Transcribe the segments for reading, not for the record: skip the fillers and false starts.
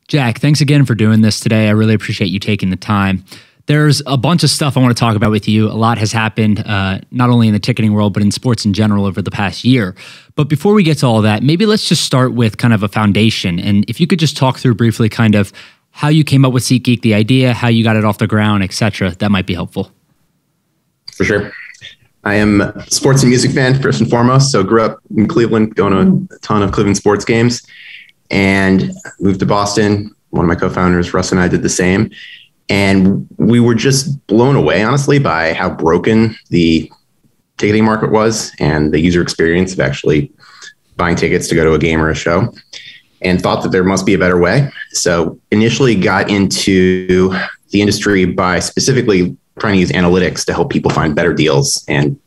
Jack, thanks again for doing this today. I really appreciate you taking the time. There's a bunch of stuff I want to talk about with you. A lot has happened, not only in the ticketing world, but in sports in general over the past year. But before we get to all that, maybe let's just start with kind of a foundation. And if you could just talk through briefly kind of how you came up with SeatGeek, the idea, how you got it off the ground, et cetera, that might be helpful. For sure. I am a sports and music fan, first and foremost. So grew up in Cleveland, going to a ton of Cleveland sports games, and moved to Boston. One of my co-founders, Russ, and I did the same. And we were just blown away, honestly, by how broken the ticketing market was and the user experience of actually buying tickets to go to a game or a show, and thought that there must be a better way. So initially got into the industry by specifically trying to use analytics to help people find better deals and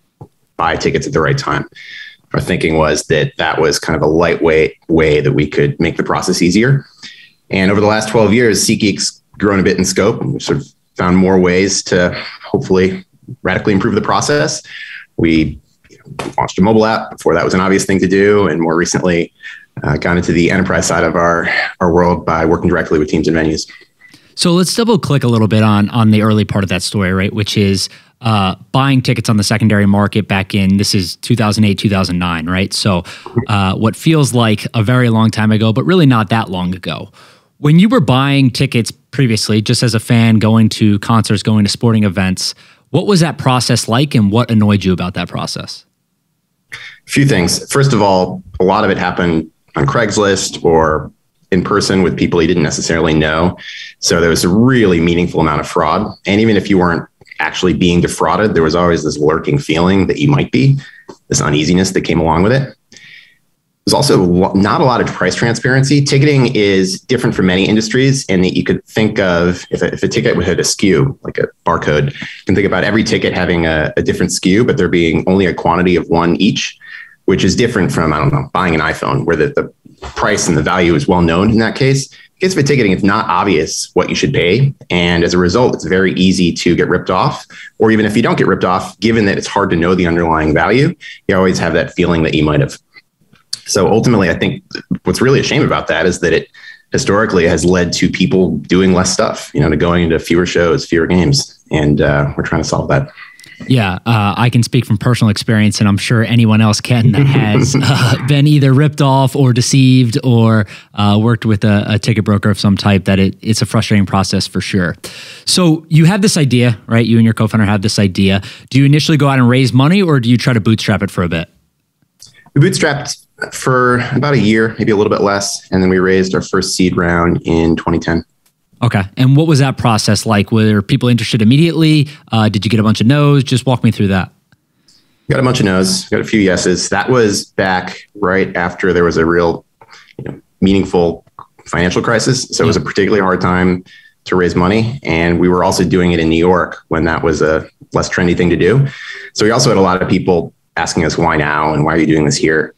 buy tickets at the right time. Our thinking was that that was kind of a lightweight way that we could make the process easier. And over the last 12 years, SeatGeek's grown a bit in scope, and we've sort of found more ways to hopefully radically improve the process. We launched a mobile app. Before that was an obvious thing to do. And more recently, got into the enterprise side of our world by working directly with teams and venues. So let's double click a little bit on the early part of that story, right? Which is buying tickets on the secondary market back in, this is 2008, 2009, right? So what feels like a very long time ago, but really not that long ago. When you were buying tickets previously, just as a fan, going to concerts, going to sporting events, what was that process like, and what annoyed you about that process? A few things. First of all, a lot of it happened on Craigslist or in person with people you didn't necessarily know. So there was a really meaningful amount of fraud. And even if you weren't actually being defrauded, there was always this lurking feeling that you might be, this uneasiness that came along with it. There's also not a lot of price transparency. Ticketing is different from many industries, and that you could think of, if a ticket would hit a SKU, like a barcode, you can think about every ticket having a different SKU, but there being only a quantity of one each, which is different from, I don't know, buying an iPhone, where the price and the value is well known in that case. In case of ticketing, it's not obvious what you should pay. And as a result, it's very easy to get ripped off. Or even if you don't get ripped off, given that it's hard to know the underlying value, you always have that feeling that you might have. So ultimately, I think what's really a shame about that is that it historically has led to people doing less stuff, to going into fewer shows, fewer games. And we're trying to solve that. Yeah, I can speak from personal experience, and I'm sure anyone else can that has been either ripped off or deceived or worked with a ticket broker of some type, that it's a frustrating process for sure. So you have this idea, right? You and your co-founder have this idea. Do you initially go out and raise money, or do you try to bootstrap it for a bit? We bootstrapped for about a year, maybe a little bit less. And then we raised our first seed round in 2010. Okay. And what was that process like? Were people interested immediately? Did you get a bunch of no's? Just walk me through that. Got a bunch of no's, got a few yeses. That was back right after there was a real meaningful financial crisis. So it was a particularly hard time to raise money. And we were also doing it in New York when that was a less trendy thing to do. So we also had a lot of people asking us, why now? And why are you doing this here?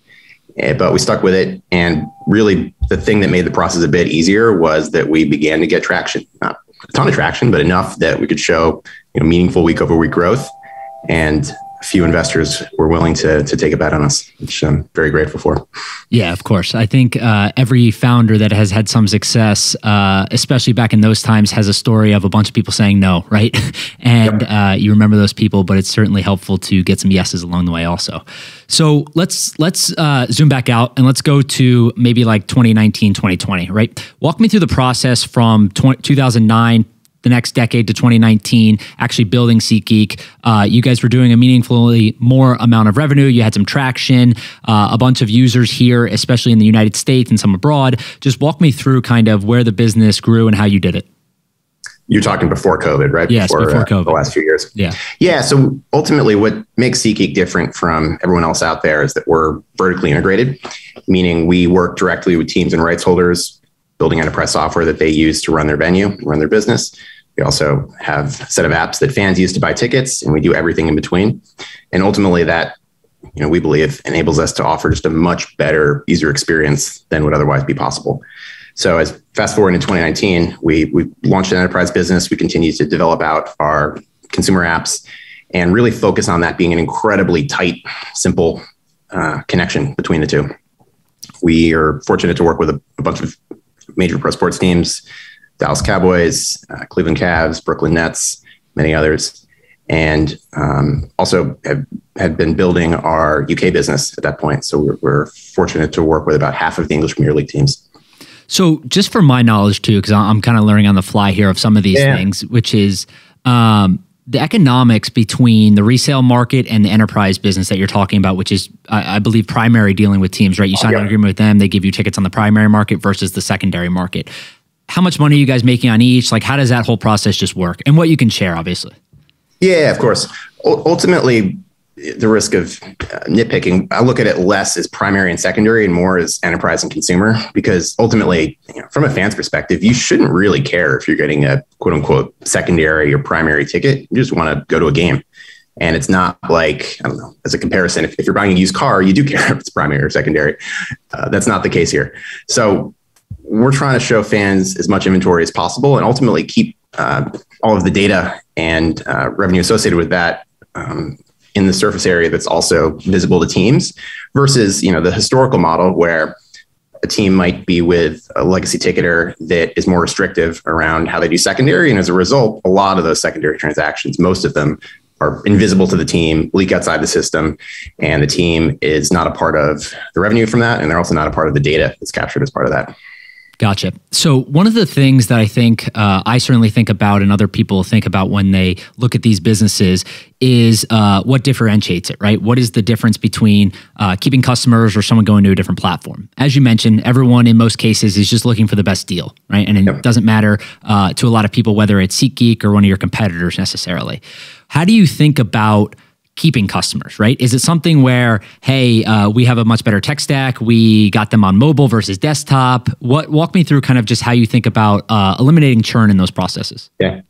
But we stuck with it. And really the thing that made the process a bit easier was that we began to get traction, not a ton of traction, but enough that we could show meaningful week over week growth. And a few investors were willing to take a bet on us, which I'm very grateful for. Yeah, of course. I think every founder that has had some success, especially back in those times, has a story of a bunch of people saying no, right? And you remember those people, but it's certainly helpful to get some yeses along the way also. So let's zoom back out and let's go to maybe like 2019, 2020, right? Walk me through the process from 2009 the next decade to 2019, actually building SeatGeek. You guys were doing a meaningfully more amount of revenue. You had some traction, a bunch of users here, especially in the United States and some abroad. Just walk me through kind of where the business grew and how you did it. You're talking before COVID, right? Yes, before COVID. The last few years. Yeah. Yeah. So ultimately what makes SeatGeek different from everyone else out there is that we're vertically integrated, meaning we work directly with teams and rights holders, building enterprise software that they use to run their venue, run their business. We also have a set of apps that fans use to buy tickets, and we do everything in between. And ultimately that, we believe enables us to offer just a much better user experience than would otherwise be possible. So as fast forward into 2019, we launched an enterprise business. We continue to develop out our consumer apps and really focus on that being an incredibly tight, simple connection between the two. We are fortunate to work with a bunch of major pro sports teams, Dallas Cowboys, Cleveland Cavs, Brooklyn Nets, many others. And also had been building our UK business at that point. So we're fortunate to work with about half of the English Premier League teams. So just for my knowledge too, because I'm kind of learning on the fly here of some of these things, which is the economics between the resale market and the enterprise business that you're talking about, which is, I believe, primary dealing with teams, right? You sign an agreement with them, they give you tickets on the primary market versus the secondary market. How much money are you guys making on each? Like, how does that whole process just work? And what you can share, obviously. Yeah, of course. Ultimately, the risk of nitpicking, I look at it less as primary and secondary and more as enterprise and consumer, because ultimately, from a fan's perspective, you shouldn't really care if you're getting a quote unquote secondary or primary ticket. You just want to go to a game. And it's not like, I don't know, as a comparison, if you're buying a used car, you do care if it's primary or secondary. That's not the case here. So we're trying to show fans as much inventory as possible and ultimately keep all of the data and revenue associated with that in the surface area that's also visible to teams versus, the historical model where a team might be with a legacy ticketer that is more restrictive around how they do secondary. And as a result, a lot of those secondary transactions, most of them are invisible to the team, leak outside the system, and the team is not a part of the revenue from that. And they're also not a part of the data that's captured as part of that. Gotcha. So one of the things that I think I certainly think about and other people think about when they look at these businesses is what differentiates it, right? What is the difference between keeping customers or someone going to a different platform? As you mentioned, everyone in most cases is just looking for the best deal, right? And it doesn't matter to a lot of people whether it's SeatGeek or one of your competitors necessarily. How do you think about keeping customers, right? Is it something where, hey, we have a much better tech stack, we got them on mobile versus desktop? Walk me through kind of just how you think about eliminating churn in those processes. Yeah.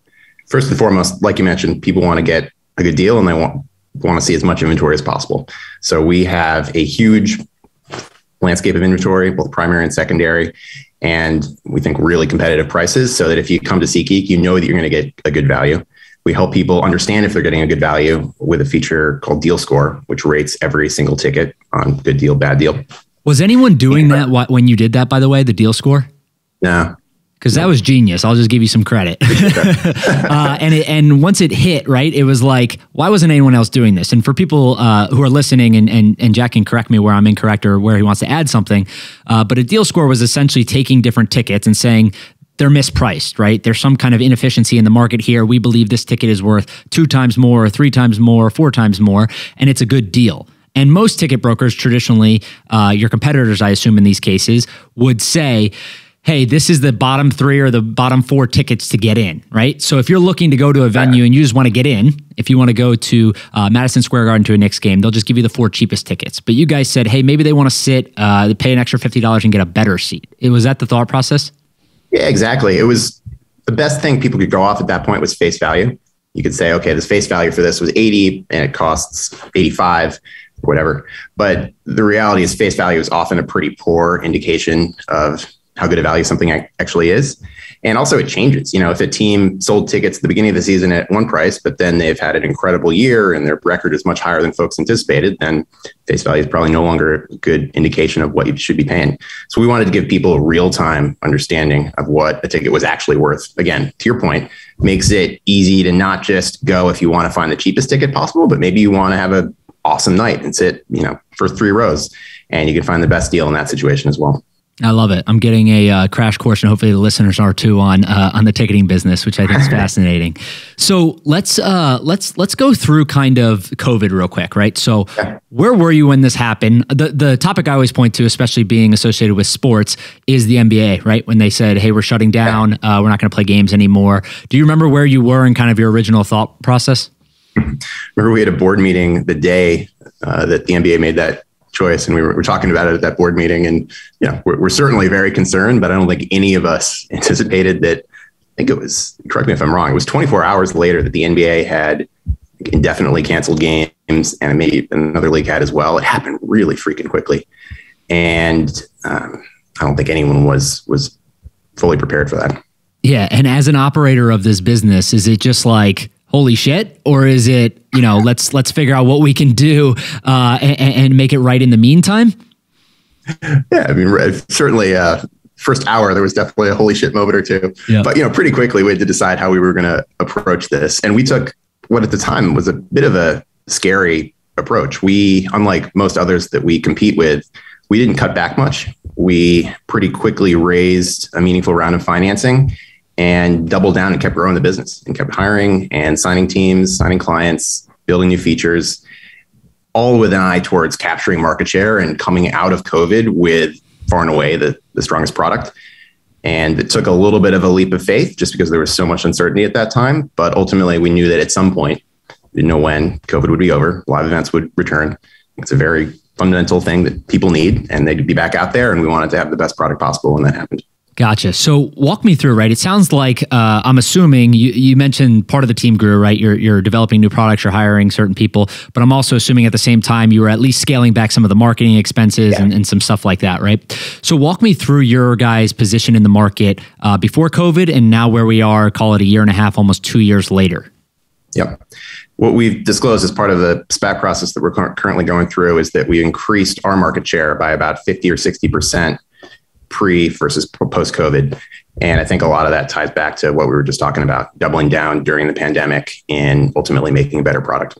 First and foremost, like you mentioned, people want to get a good deal and they want to see as much inventory as possible. So we have a huge landscape of inventory, both primary and secondary, and we think really competitive prices so that if you come to SeatGeek, you know that you're going to get a good value. We help people understand if they're getting a good value with a feature called Deal Score, which rates every single ticket on good deal, bad deal. Was anyone doing that when you did that, by the way, the Deal Score? No. Because that was genius. I'll just give you some credit. And once it hit, right, it was like, why wasn't anyone else doing this? And for people who are listening, and Jack can correct me where I'm incorrect or where he wants to add something, but a Deal Score was essentially taking different tickets and saying, they're mispriced, right? There's some kind of inefficiency in the market here. We believe this ticket is worth 2 times more, 3 times more, 4 times more, and it's a good deal. And most ticket brokers traditionally, your competitors, I assume in these cases, would say, hey, this is the bottom 3 or the bottom 4 tickets to get in, right? So if you're looking to go to a venue and you just want to get in, if you want to go to Madison Square Garden to a Knicks game, they'll just give you the 4 cheapest tickets. But you guys said, hey, maybe they want to sit, they pay an extra $50 and get a better seat. Was that the thought process? Yeah, exactly. It was the best thing people could go off at that point was face value. You could say, okay, this face value for this was 80 and it costs 85 or whatever. But the reality is face value is often a pretty poor indication of how good a value something actually is. And also it changes. If a team sold tickets at the beginning of the season at one price, but then they've had an incredible year and their record is much higher than folks anticipated, then face value is probably no longer a good indication of what you should be paying. So we wanted to give people a real-time understanding of what a ticket was actually worth. Again, to your point, makes it easy to not just go if you want to find the cheapest ticket possible, but maybe you want to have an awesome night and sit, first 3 rows, and you can find the best deal in that situation as well. I love it. I'm getting a crash course, and hopefully the listeners are too on the ticketing business, which I think is fascinating. So let's go through kind of COVID real quick, right? So where were you when this happened? The topic I always point to, especially being associated with sports, is the NBA, right? When they said, "Hey, we're shutting down. We're not going to play games anymore." Do you remember where you were in kind of your original thought process? Remember, we had a board meeting the day that the NBA made that choice, and we were talking about it at that board meeting, and we're certainly very concerned, but I don't think any of us anticipated that. I think it was, correct me if I'm wrong, it was 24 hours later that the NBA had indefinitely canceled games, and maybe another league had as well. It happened really freaking quickly, and I don't think anyone was fully prepared for that. Yeah, and as an operator of this business, is it just like, holy shit? Or is it, let's figure out what we can do and make it right in the meantime? Yeah, I mean, certainly first hour, there was definitely a holy shit moment or two. Yep. But, pretty quickly we had to decide how we were going to approach this. And we took what at the time was a bit of a scary approach. We, unlike most others that we compete with, we didn't cut back much. We pretty quickly raised a meaningful round of financing and doubled down and kept growing the business and kept hiring and signing teams, signing clients, building new features, all with an eye towards capturing market share and coming out of COVID with far and away the strongest product. And it took a little bit of a leap of faith just because there was so much uncertainty at that time. But ultimately, we knew that at some point, we didn't know when COVID would be over, live events would return. It's a very fundamental thing that people need, and they'd be back out there. And we wanted to have the best product possible when that happened. Gotcha. So walk me through, right? It sounds like, I'm assuming you mentioned part of the team grew, right? You're developing new products, you're hiring certain people, but I'm also assuming at the same time, you were at least scaling back some of the marketing expenses and some stuff like that, right? So walk me through your guys' position in the market before COVID and now where we are, call it a year and a half, almost 2 years later. Yep. What we've disclosed as part of the SPAC process that we're currently going through is that we increased our market share by about 50 or 60% pre versus post COVID. And I think a lot of that ties back to what we were just talking about, doubling down during the pandemic and ultimately making a better product.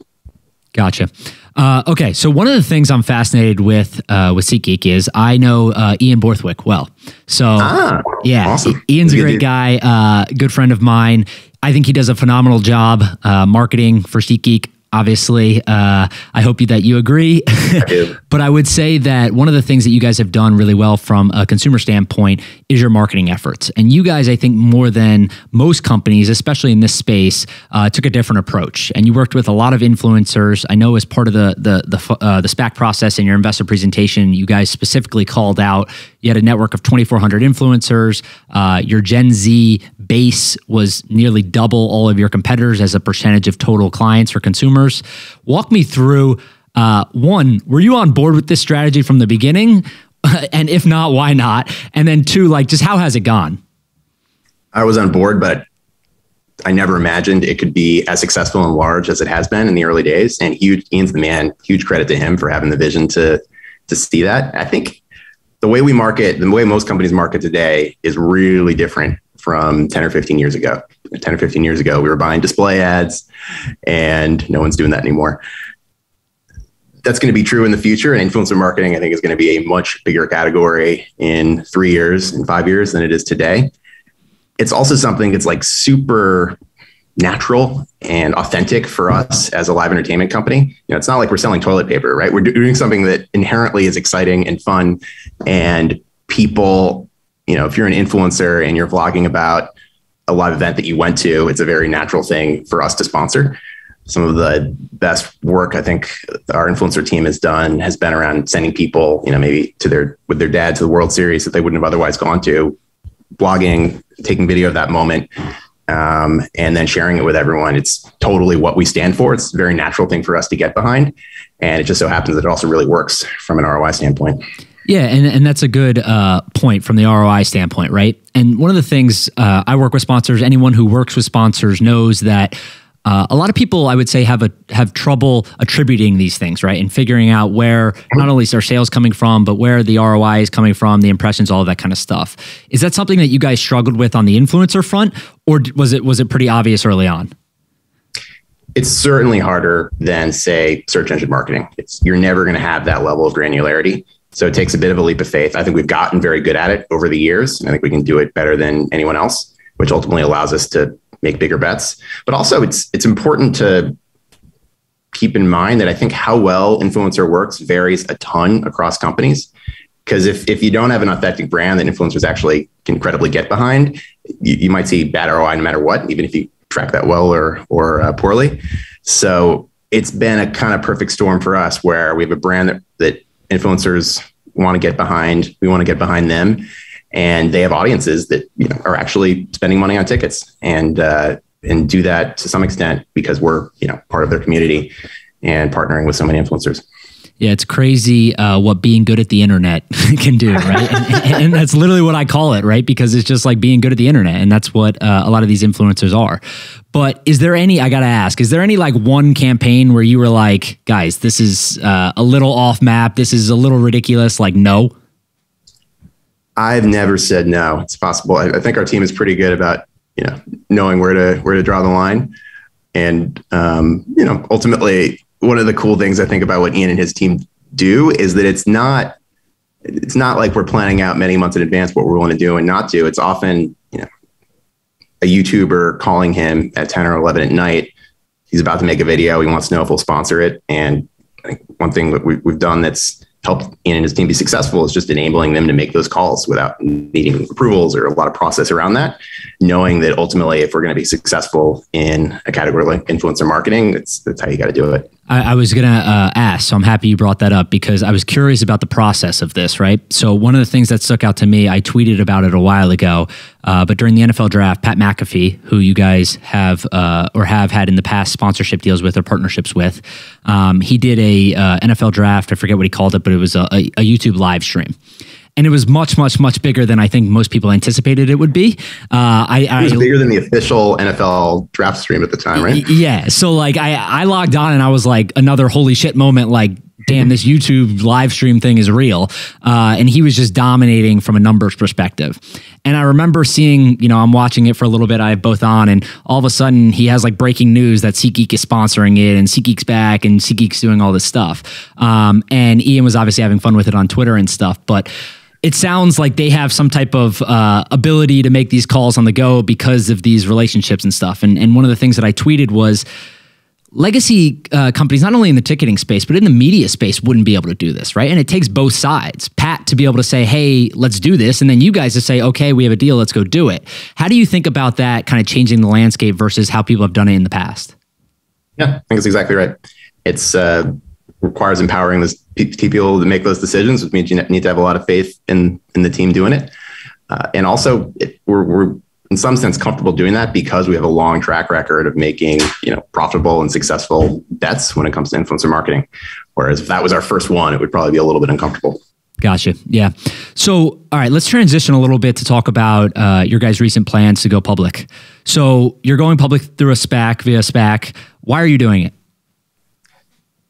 Gotcha. Okay. So one of the things I'm fascinated with SeatGeek is I know Ian Borthwick well. So yeah, awesome. Ian's a great guy, good friend of mine. I think he does a phenomenal job marketing for SeatGeek. Obviously, I hope that you agree. I do. But I would say that one of the things that you guys have done really well from a consumer standpoint is your marketing efforts. And you guys, I think more than most companies, especially in this space, took a different approach. And you worked with a lot of influencers. I know as part of the SPAC process in your investor presentation, you guys specifically called out you had a network of 2,400 influencers. Your Gen Z base was nearly double all of your competitors as a percentage of total clients or consumers. Walk me through, one, were you on board with this strategy from the beginning? And if not, why not? And then two, like, just how has it gone? I was on board, but I never imagined it could be as successful and large as it has been in the early days. And Ian's the man, huge credit to him for having the vision to see that. I think the way we market, the way most companies market today is really different from 10 or 15 years ago. 10 or 15 years ago, we were buying display ads and no one's doing that anymore. That's going to be true in the future. And influencer marketing, I think, is going to be a much bigger category in 3 years, in 5 years than it is today. It's also something that's like super natural and authentic for us as a live entertainment company. It's not like we're selling toilet paper, right? We're doing something that inherently is exciting and fun. And people, if you're an influencer and you're vlogging about a live event that you went to, it's a very natural thing for us to sponsor. Some of the best work I think our influencer team has done has been around sending people, maybe with their dad to the World Series that they wouldn't have otherwise gone to, blogging, taking video of that moment, and then sharing it with everyone. It's totally what we stand for. It's a very natural thing for us to get behind. And it just so happens that it also really works from an ROI standpoint. Yeah, and that's a good point from the ROI standpoint, right? And one of the things I work with sponsors, anyone who works with sponsors knows that a lot of people, I would say, have trouble attributing these things, right? And figuring out where not only is our sales coming from, but where the ROI is coming from, the impressions, all of that kind of stuff. Is that something that you guys struggled with on the influencer front, or was it pretty obvious early on? It's certainly harder than, say, search engine marketing. You're never going to have that level of granularity. So it takes a bit of a leap of faith. I think we've gotten very good at it over the years. And I think we can do it better than anyone else, which ultimately allows us to make bigger bets. But also it's important to keep in mind that I think how well influencer works varies a ton across companies. Because if you don't have an authentic brand that influencers actually can credibly get behind, you might see bad ROI no matter what, even if you track that well or poorly. So it's been a kind of perfect storm for us where we have a brand that influencers want to get behind. We want to get behind them. And they have audiences that are actually spending money on tickets and do that to some extent because we're part of their community and partnering with so many influencers. Yeah, it's crazy what being good at the internet can do, right? and that's literally what I call it, right? Because it's just like being good at the internet, and that's what a lot of these influencers are. But is there any, I gotta ask, is there any like one campaign where you were like, guys, this is a little off map, this is a little ridiculous, like no? I've never said no. It's possible. I think our team is pretty good about, knowing where to draw the line. And, ultimately one of the cool things I think about what Ian and his team do is that it's not like we're planning out many months in advance what we want to do and not do. It's often, a YouTuber calling him at 10 or 11 at night. He's about to make a video. He wants to know if we'll sponsor it. And I think one thing that we've done that's helped Ian and his team be successful is just enabling them to make those calls without needing approvals or a lot of process around that, knowing that ultimately, if we're going to be successful in a category like influencer marketing, that's how you got to do it. I was going to ask, so I'm happy you brought that up because I was curious about the process of this, right? So one of the things that stuck out to me, I tweeted about it a while ago, but during the NFL draft, Pat McAfee, who you guys have or have had in the past sponsorship deals with or partnerships with, he did a NFL draft. I forget what he called it, but it was a YouTube live stream. And it was much, much, much bigger than I think most people anticipated it would be. It was bigger than the official NFL draft stream at the time, right? Yeah. So like I logged on and I was like another holy shit moment, like, damn, this YouTube live stream thing is real. And he was just dominating from a numbers perspective. And I remember seeing, I'm watching it for a little bit. I have both on, and all of a sudden he has like breaking news that SeatGeek is sponsoring it and SeatGeek's back and SeatGeek's doing all this stuff. And Ian was obviously having fun with it on Twitter and stuff, but it sounds like they have some type of ability to make these calls on the go because of these relationships and stuff. And one of the things that I tweeted was legacy companies, not only in the ticketing space, but in the media space, wouldn't be able to do this, right? And it takes both sides. Pat to be able to say, hey, let's do this. And then you guys to say, okay, we have a deal, let's go do it. How do you think about that kind of changing the landscape versus how people have done it in the past? Yeah, I think it's exactly right. It's requires empowering those people to make those decisions, which means you need to have a lot of faith in the team doing it. And also we're in some sense comfortable doing that because we have a long track record of making, profitable and successful bets when it comes to influencer marketing. Whereas if that was our first one, it would probably be a little bit uncomfortable. Gotcha. Yeah. So, all right, let's transition a little bit to talk about your guys' recent plans to go public. So you're going public through a SPAC, via SPAC. Why are you doing it?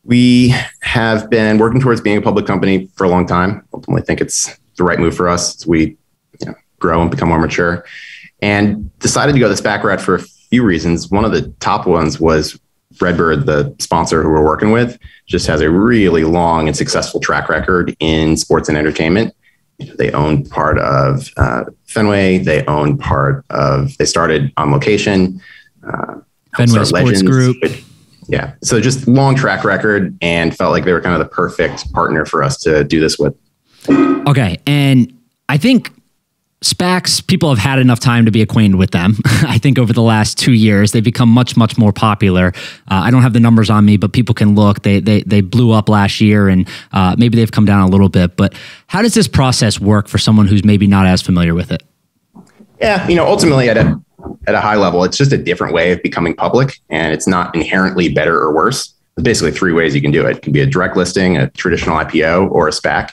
We have been working towards being a public company for a long time. Ultimately, I think it's the right move for us as we grow and become more mature, and decided to go the SPAC route for a few reasons. One of the top ones was Redbird, the sponsor who we're working with, just has a really long and successful track record in sports and entertainment. They own part of Fenway. They started On Location. Fenway Sports Legends Group. Yeah. So just long track record, and felt like they were kind of the perfect partner for us to do this with. Okay. And I think SPACs, people have had enough time to be acquainted with them. I think over the last 2 years, they've become much, much more popular. I don't have the numbers on me, but people can look. They blew up last year, and maybe they've come down a little bit. But how does this process work for someone who's maybe not as familiar with it? Yeah, ultimately at a high level, it's just a different way of becoming public, and it's not inherently better or worse. There's basically three ways you can do it. It can be a direct listing, a traditional IPO, or a SPAC.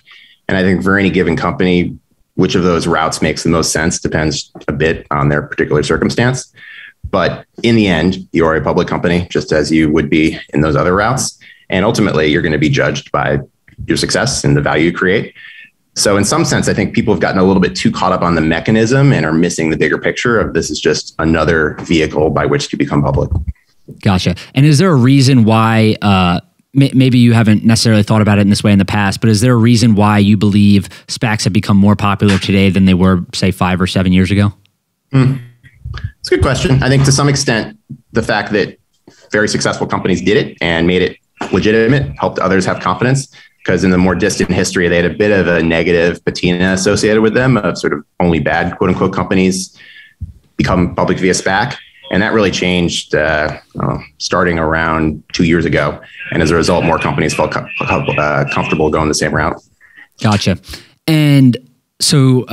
And I think for any given company, which of those routes makes the most sense depends a bit on their particular circumstance. But in the end, you are a public company, just as you would be in those other routes. And ultimately, you're going to be judged by your success and the value you create. So in some sense, I think people have gotten a little bit too caught up on the mechanism and are missing the bigger picture of this is just another vehicle by which to become public. Gotcha. And is there a reason why, maybe you haven't necessarily thought about it in this way in the past, but is there a reason why you believe SPACs have become more popular today than they were, say, 5 or 7 years ago? It's a good question. I think to some extent, the fact that very successful companies did it and made it legitimate helped others have confidence, because in the more distant history, they had a bit of a negative patina associated with them of sort of only bad, quote unquote, companies become public via SPAC. And that really changed starting around 2 years ago. And as a result, more companies felt comfortable going the same route. Gotcha. And so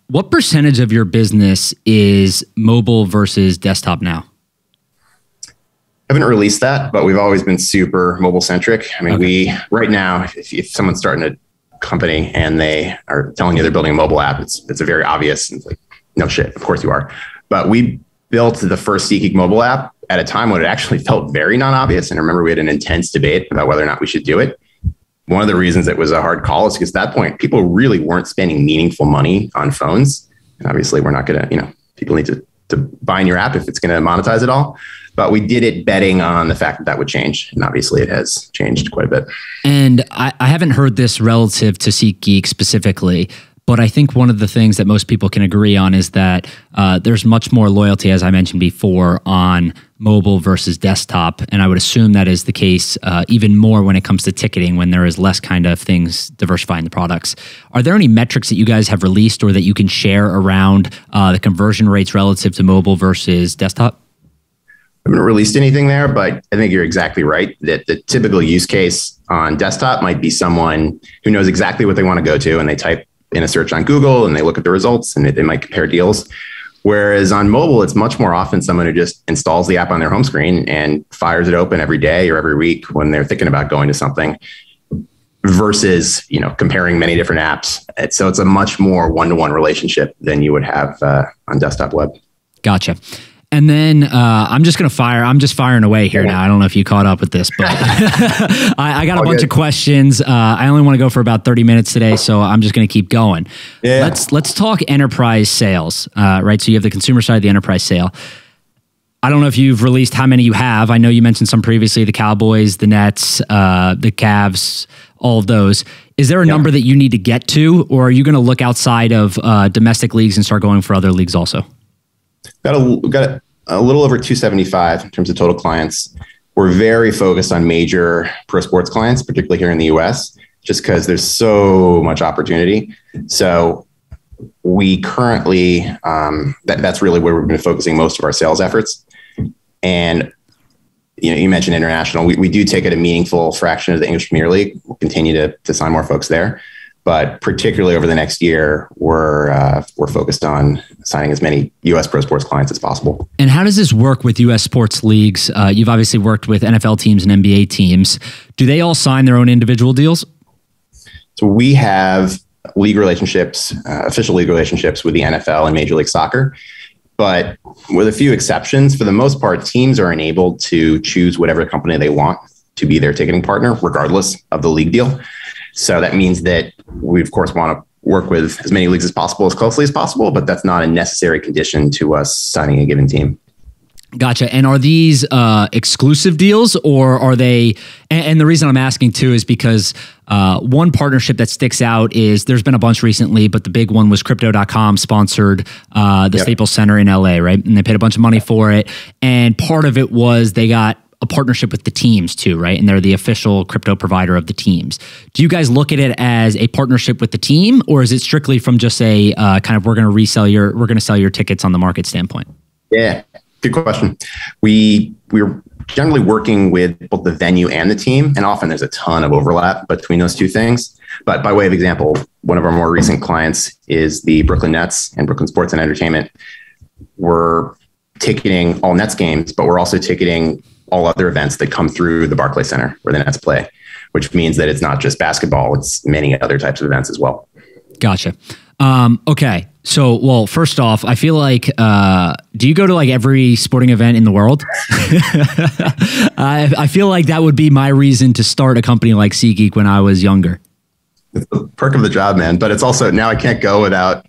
what percentage of your business is mobile versus desktop now? I haven't released that, but we've always been super mobile centric. I mean, right now, if someone's starting a company and they are telling you they're building a mobile app, it's a very obvious. It's like, no shit, of course you are. But we built the first SeatGeek mobile app at a time when it actually felt very non-obvious. And I remember we had an intense debate about whether or not we should do it. one of the reasons it was a hard call is because at that point, people really weren't spending meaningful money on phones. And obviously, we're not going to, people need to buy in your app if it's going to monetize it all. But we did it betting on the fact that that would change. And obviously, it has changed quite a bit. And I haven't heard this relative to SeatGeek specifically, but I think one of the things that most people can agree on is that there's much more loyalty, as I mentioned before, on mobile versus desktop. And I would assume that is the case even more when it comes to ticketing, when there is less kind of things diversifying the products. Are there any metrics that you guys have released or that you can share around the conversion rates relative to mobile versus desktop? I haven't released anything there, but I think you're exactly right that the typical use case on desktop might be someone who knows exactly what they want to go to, and they type in a search on Google and they look at the results and they might compare deals. Whereas on mobile, it's much more often someone who just installs the app on their home screen and fires it open every day or every week when they're thinking about going to something, versus, comparing many different apps. So it's a much more one-to-one relationship than you would have on desktop web. Gotcha. And then I'm just firing away here now. I don't know if you caught up with this, but I got a bunch of questions. I only want to go for about 30 minutes today, so I'm just going to keep going. Yeah. Let's talk enterprise sales, right? So you have the consumer side, the enterprise sale. I don't know if you've released how many you have. I know you mentioned some previously, the Cowboys, the Nets, the Cavs, all of those. Is there a number that you need to get to, or are you going to look outside of domestic leagues and start going for other leagues also? Got a little over 275 in terms of total clients. We're very focused on major pro sports clients, particularly here in the US, just because there's so much opportunity. So we currently, that's really where we've been focusing most of our sales efforts. And you mentioned international. We do take it a meaningful fraction of the English Premier League. We'll continue to sign more folks there. But particularly over the next year, we're focused on signing as many U.S. pro sports clients as possible. And how does this work with U.S. sports leagues? You've obviously worked with NFL teams and NBA teams. Do they all sign their own individual deals? So we have league relationships, official league relationships with the NFL and Major League Soccer. But with a few exceptions, for the most part, teams are enabled to choose whatever company they want to be their ticketing partner, regardless of the league deal. So that means that we, of course, want to work with as many leagues as possible, as closely as possible, but that's not a necessary condition to us signing a given team. Gotcha. And are these exclusive deals, or are they, and the reason I'm asking too is because one partnership that sticks out is, there's been a bunch recently, but the big one was Crypto.com sponsored the Staples Center in LA, right? And they paid a bunch of money for it. And part of it was they got a partnership with the teams too, right? And they're the official crypto provider of the teams. Do you guys look at it as a partnership with the team, or is it strictly from just a kind of, we're going to sell your tickets on the market standpoint? Yeah, good question. We're generally working with both the venue and the team, and often there's a ton of overlap between those two things. But by way of example, one of our more recent clients is the Brooklyn Nets and Brooklyn Sports and Entertainment. We're ticketing all Nets games, but we're also ticketing all other events that come through the Barclays Center where the Nets play, which means that it's not just basketball, it's many other types of events as well. Gotcha. Okay. So, well, first off, I feel like, do you go to like every sporting event in the world? I feel like that would be my reason to start a company like SeatGeek when I was younger. It's the perk of the job, man. But it's also, now I can't go without,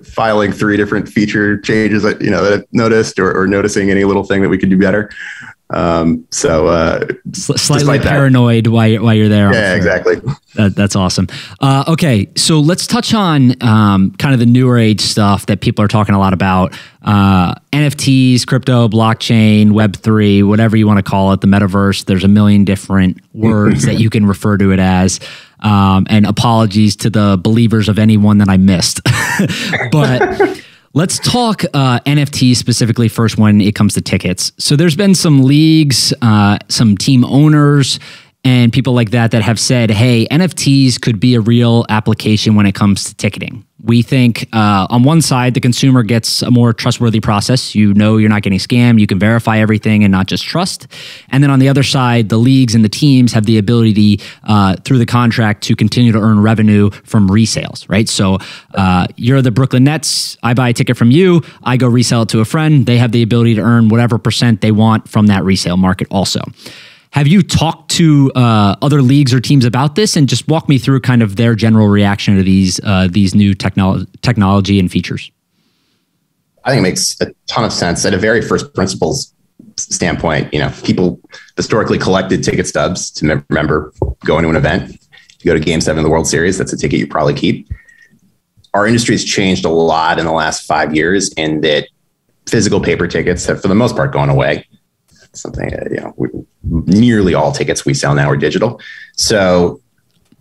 filing 3 different feature changes that, that I've noticed or noticing any little thing that we could do better. Slightly paranoid while you're there. Yeah, exactly. That's awesome. Okay, so let's touch on kind of the newer age stuff that people are talking a lot about. NFTs, crypto, blockchain, Web3, whatever you want to call it, the metaverse. There's a million different words that you can refer to it as. And apologies to the believers of anyone that I missed. But let's talk NFTs specifically first when it comes to tickets. So there's been some leagues, some team owners, and people like that have said, hey, NFTs could be a real application when it comes to ticketing. We think on one side, the consumer gets a more trustworthy process. You know you're not getting scammed. You can verify everything and not just trust. And then on the other side, the leagues and the teams have the ability through the contract to continue to earn revenue from resales, right? So you're the Brooklyn Nets. I buy a ticket from you. I go resell it to a friend. They have the ability to earn whatever % they want from that resale market also. Have you talked to other leagues or teams about this, and just walk me through kind of their general reaction to these new technology and features? I think it makes a ton of sense at a very first principles standpoint. People historically collected ticket stubs to remember going to an event. You go to Game 7 of the World Series, that's a ticket you probably keep. Our industry has changed a lot in the last 5 years in that physical paper tickets have, for the most part, gone away. Something, nearly all tickets we sell now are digital. So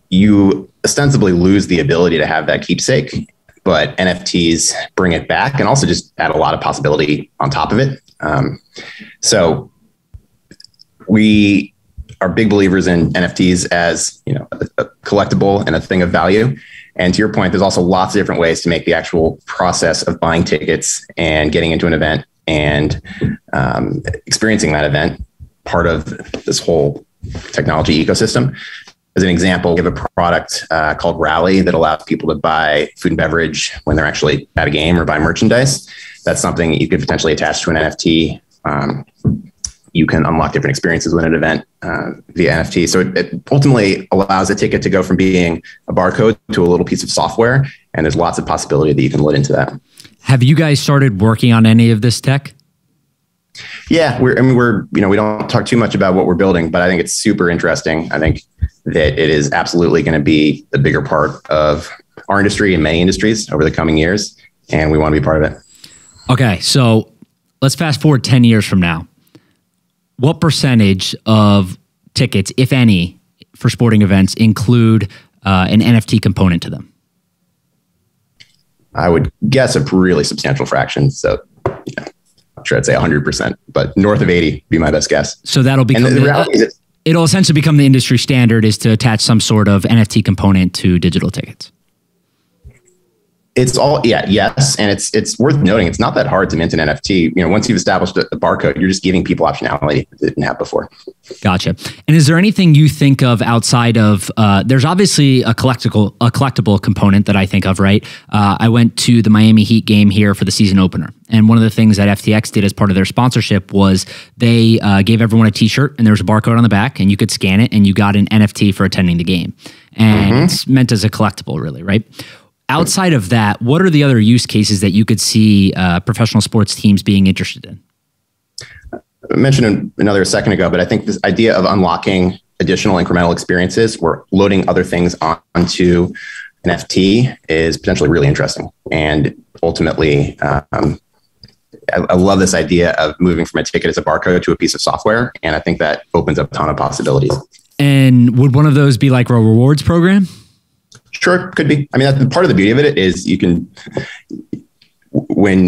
you ostensibly lose the ability to have that keepsake, but NFTs bring it back and also just add a lot of possibility on top of it. So we are big believers in NFTs as, a collectible and a thing of value. And to your point, there's also lots of different ways to make the actual process of buying tickets and getting into an event and experiencing that event part of this whole technology ecosystem. As an example, we have a product called Rally that allows people to buy food and beverage when they're actually at a game or buy merchandise. That's something you could potentially attach to an NFT. You can unlock different experiences within an event via NFT. So it ultimately allows a ticket to go from being a barcode to a little piece of software. And there's lots of possibility that you can load into that. Have you guys started working on any of this tech? Yeah, we don't talk too much about what we're building, but I think it's super interesting. I think that it is absolutely going to be a bigger part of our industry and many industries over the coming years. And we want to be part of it. Okay, so let's fast forward 10 years from now. What percentage of tickets, if any, for sporting events include an NFT component to them? I would guess a really substantial fraction. So, I'm sure I'd say 100%, but north of 80 would be my best guess. So that'll become it'll essentially become the industry standard is to attach some sort of NFT component to digital tickets. It's all, yes. And it's worth noting, it's not that hard to mint an NFT. Once you've established a barcode, you're just giving people optionality that they didn't have before. Gotcha. And is there anything you think of outside of, there's obviously a collectible component that I think of, right? I went to the Miami Heat game here for the season opener. And one of the things that FTX did as part of their sponsorship was they gave everyone a t-shirt and there was a barcode on the back and you could scan it and you got an NFT for attending the game. And it's meant as a collectible, really, right? Outside of that, what are the other use cases that you could see professional sports teams being interested in? I mentioned another a second ago, but I think this idea of unlocking additional incremental experiences or loading other things onto an NFT is potentially really interesting. And ultimately, I love this idea of moving from a ticket as a barcode to a piece of software. And I think that opens up a ton of possibilities. And would one of those be like a rewards program? Sure, could be. I mean, that's part of the beauty of it is you can, when,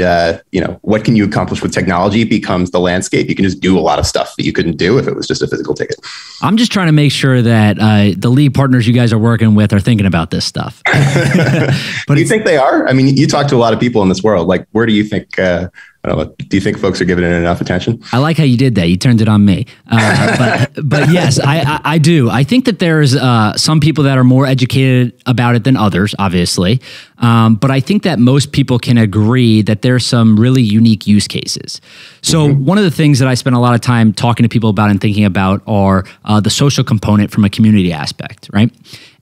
what can you accomplish with technology becomes the landscape. You can just do a lot of stuff that you couldn't do if it was just a physical ticket. I'm just trying to make sure that the league partners you guys are working with are thinking about this stuff. But you think they are? I mean, you talk to a lot of people in this world. Like, where do you think... I don't know, do you think folks are giving it enough attention? I like how you did that. You turned it on me. But yes, I do. I think that there's some people that are more educated about it than others, obviously. But I think that most people can agree that there's some really unique use cases. So one of the things that I spend a lot of time talking to people about and thinking about are the social component from a community aspect, right?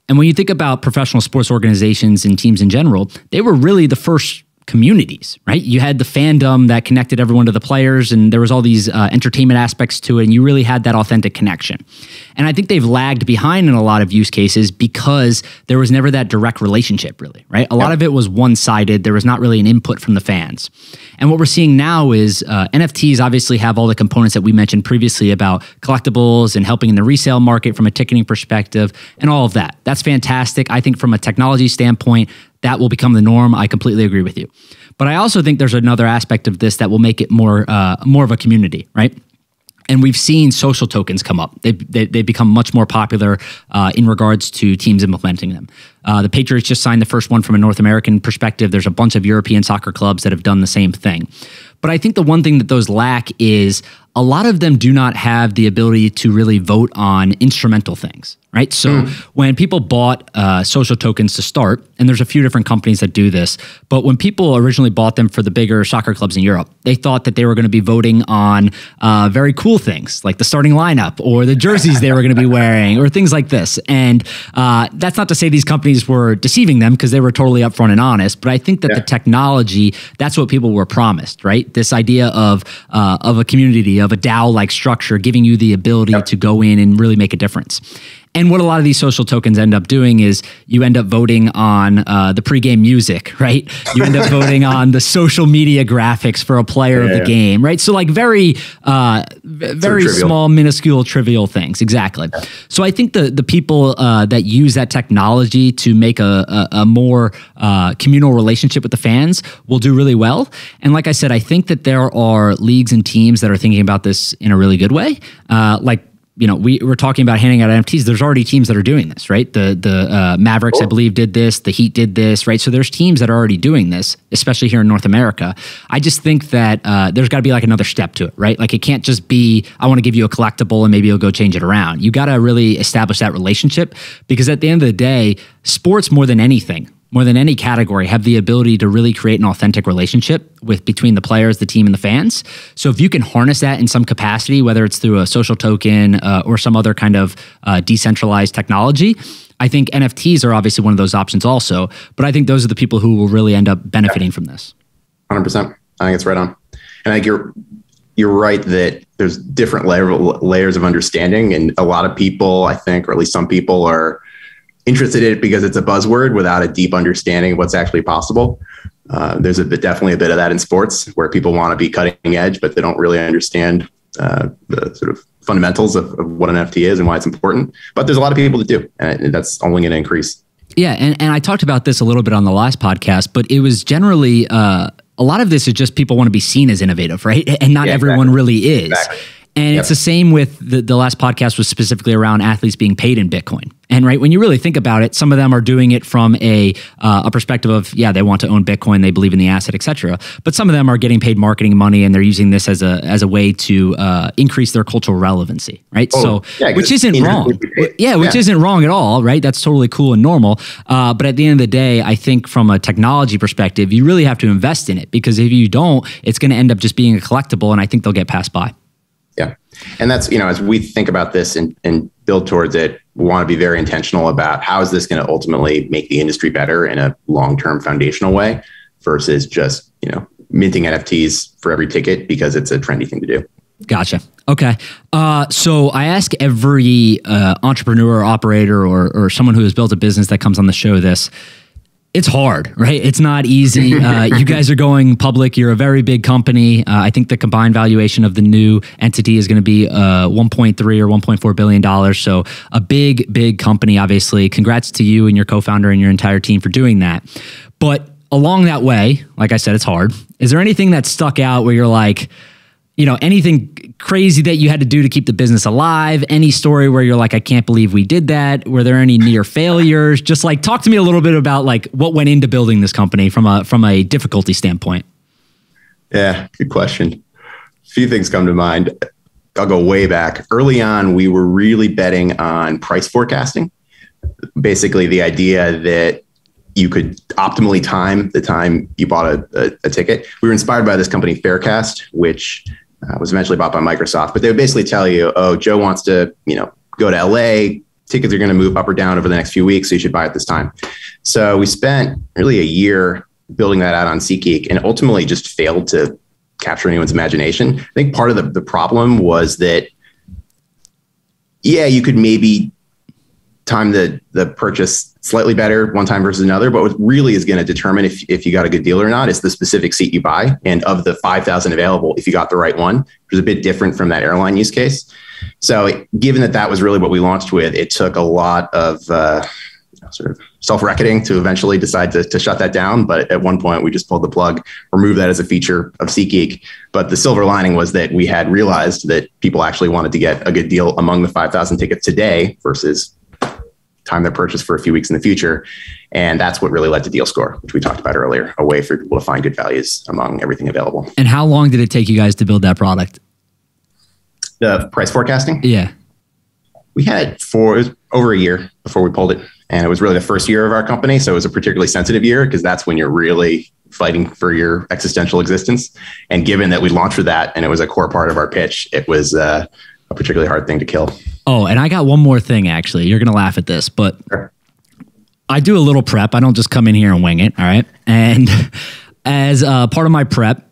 And when you think about professional sports organizations and teams in general, they were really the first communities, right? You had the fandom that connected everyone to the players, and there was all these entertainment aspects to it, and you really had that authentic connection. And I think they've lagged behind in a lot of use cases because there was never that direct relationship, really, right? A lot of it was one-sided. There was not really an input from the fans. And what we're seeing now is NFTs obviously have all the components that we mentioned previously about collectibles and helping in the resale market from a ticketing perspective and all of that. That's fantastic. I think from a technology standpoint, that will become the norm. I completely agree with you. But I also think there's another aspect of this that will make it more of a community, right? And we've seen social tokens come up. They've become much more popular in regards to teams implementing them. The Patriots just signed the first one from a North American perspective. There's a bunch of European soccer clubs that have done the same thing. But I think the one thing that those lack is a lot of them do not have the ability to really vote on instrumental things, right? So when people bought social tokens to start, and there's a few different companies that do this, but when people originally bought them for the bigger soccer clubs in Europe, they thought that they were going to be voting on very cool things like the starting lineup or the jerseys they were going to be wearing or things like this. And that's not to say these companies were deceiving them, because they were totally upfront and honest, but I think that the technology, that's what people were promised, right? This idea of a community, of a DAO-like structure, giving you the ability to go in and really make a difference. And what a lot of these social tokens end up doing is you end up voting on the pregame music, right? You end up voting on the social media graphics for a player of the game, right? So like very small, minuscule, trivial things. Exactly. So I think the people that use that technology to make a more communal relationship with the fans will do really well. And like I said, I think that there are leagues and teams that are thinking about this in a really good way. We're talking about handing out NFTs. There's already teams that are doing this, right? The Mavericks, I believe, did this. The Heat did this, right? So there's teams that are already doing this, especially here in North America. I just think that there's got to be like another step to it, right? Like it can't just be, I want to give you a collectible and maybe you'll go change it around. You got to really establish that relationship, because at the end of the day, sports more than anything, more than any category, have the ability to really create an authentic relationship between the players, the team, and the fans. So if you can harness that in some capacity, whether it's through a social token or some other kind of decentralized technology, I think NFTs are obviously one of those options also. But I think those are the people who will really end up benefiting from this. 100%. I think it's right on. And I think you're right that there's different layers of understanding. And a lot of people, I think, or at least some people, are interested in it because it's a buzzword without a deep understanding of what's actually possible. There's definitely a bit of that in sports, where people want to be cutting edge, but they don't really understand the sort of fundamentals of what an NFT is and why it's important. But there's a lot of people that do, and that's only going to increase. Yeah, and I talked about this a little bit on the last podcast, but it was generally a lot of this is just people want to be seen as innovative, right? And not everyone really is. Exactly. And it's the same with the last podcast was specifically around athletes being paid in Bitcoin. And right, when you really think about it, some of them are doing it from a perspective of, they want to own Bitcoin, they believe in the asset, et cetera. But some of them are getting paid marketing money, and they're using this as a way to increase their cultural relevancy, right? Which isn't wrong. Which isn't wrong at all, right? That's totally cool and normal. But at the end of the day, I think from a technology perspective, you really have to invest in it, because if you don't, it's going to end up just being a collectible, and I think they'll get passed by. Yeah. And that's, as we think about this and build towards it, we want to be very intentional about how is this going to ultimately make the industry better in a long-term foundational way versus just, minting NFTs for every ticket because it's a trendy thing to do. Gotcha. Okay. So I ask every entrepreneur, operator, or someone who has built a business that comes on the show this. It's hard, right? It's not easy. You guys are going public. You're a very big company. I think the combined valuation of the new entity is going to be $1.3 or $1.4 billion. So a big, big company, obviously. Congrats to you and your co-founder and your entire team for doing that. But along that way, like I said, it's hard. Is there anything that stuck out where you're like, anything crazy that you had to do to keep the business alive? Any story where you're like, I can't believe we did that? Were there any near failures? Just like talk to me a little bit about like what went into building this company from a difficulty standpoint. Yeah, good question. A few things come to mind. I'll go way back. Early on, we were really betting on price forecasting. Basically, the idea that you could optimally time the time you bought a ticket. We were inspired by this company, Faircast, which was eventually bought by Microsoft. But they would basically tell you, oh, Joe wants to, go to LA. Tickets are going to move up or down over the next few weeks, so you should buy it this time. So we spent really a year building that out on SeatGeek and ultimately just failed to capture anyone's imagination. I think part of the problem was that, you could maybe time the purchase slightly better one time versus another, but what really is going to determine if you got a good deal or not is the specific seat you buy. And of the 5,000 available, if you got the right one, which is a bit different from that airline use case. So given that was really what we launched with, it took a lot of sort of self-reckoning to eventually decide to shut that down. But at one point we just pulled the plug, removed that as a feature of SeatGeek. But the silver lining was that we had realized that people actually wanted to get a good deal among the 5,000 tickets today versus time their purchase for a few weeks in the future. And that's what really led to Deal Score, which we talked about earlier, a way for people to find good values among everything available. And how long did it take you guys to build that product? The price forecasting? Yeah. We had it for, it was over a year before we pulled it. And it was really the first year of our company. So it was a particularly sensitive year because that's when you're really fighting for your existential existence. And given that we launched for that and it was a core part of our pitch, it was a particularly hard thing to kill. Oh, and I got one more thing, actually. You're going to laugh at this, but Sure. I do a little prep. I don't just come in here and wing it. All right. And as part of my prep,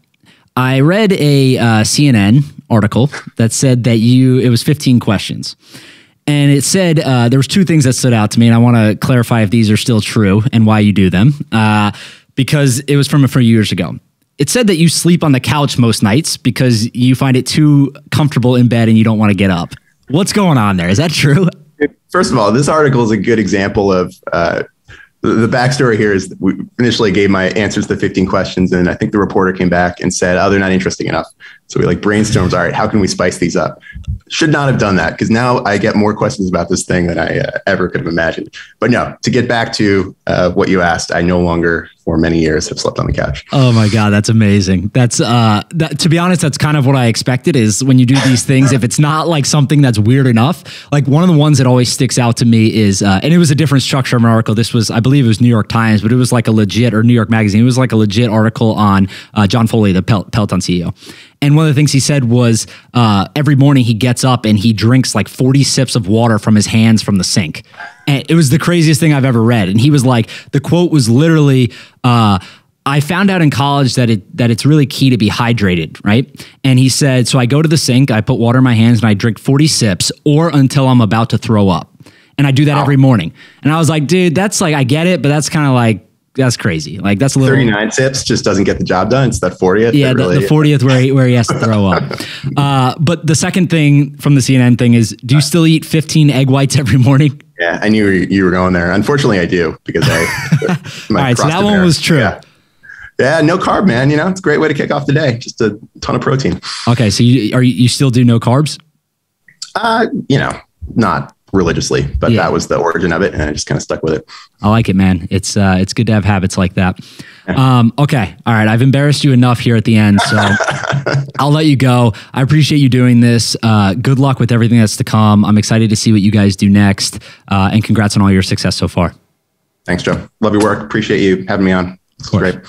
I read a CNN article that said that it was 15 questions. And it said there was two things that stood out to me, and I want to clarify if these are still true and why you do them, because it was from a few years ago. It said that you sleep on the couch most nights because you find it too comfortable in bed and you don't want to get up. What's going on there? Is that true? First of all, this article is a good example of the backstory here is we initially gave my answers to the 15 questions, and I think the reporter came back and said, oh, they're not interesting enough. So we brainstormed, all right, how can we spice these up? Should not have done that because now I get more questions about this thing than I ever could have imagined. But no, to get back to what you asked, I no longer for many years have slept on the couch. Oh my God, that's amazing. That's to be honest, that's kind of what I expected is when you do these things, if it's not like something that's weird enough, like one of the ones that always sticks out to me is, and it was a different structure of an article. This was, I believe it was New York Times, but it was like a legit, or New York Magazine. It was like a legit article on John Foley, the Peloton CEO. And one of the things he said was every morning he gets up and he drinks like 40 sips of water from his hands from the sink. And it was the craziest thing I've ever read. And he was like, the quote was literally, I found out in college that it's really key to be hydrated, right? And he said, so I go to the sink, I put water in my hands and I drink 40 sips or until I'm about to throw up. And I do that every morning. And I was like, dude, that's like, I get it, but that's kind of like, that's crazy. Like that's a little 39 sips just doesn't get the job done. It's that 40th. Yeah, the 40th where he has to throw up. But the second thing from the CNN thing is, do you still eat 15 egg whites every morning? Yeah, I knew you were going there. Unfortunately, I do because all right, so that one was true. Yeah, no carb, man. It's a great way to kick off the day. Just a ton of protein. Okay, so you still do no carbs? Not religiously, but that was the origin of it, and I just kind of stuck with it. I like it, man. It's good to have habits like that. Okay, all right. I've embarrassed you enough here at the end, so I'll let you go. I appreciate you doing this. Good luck with everything that's to come. I'm excited to see what you guys do next, and congrats on all your success so far. Thanks, Joe. Love your work. Appreciate you having me on. It's great.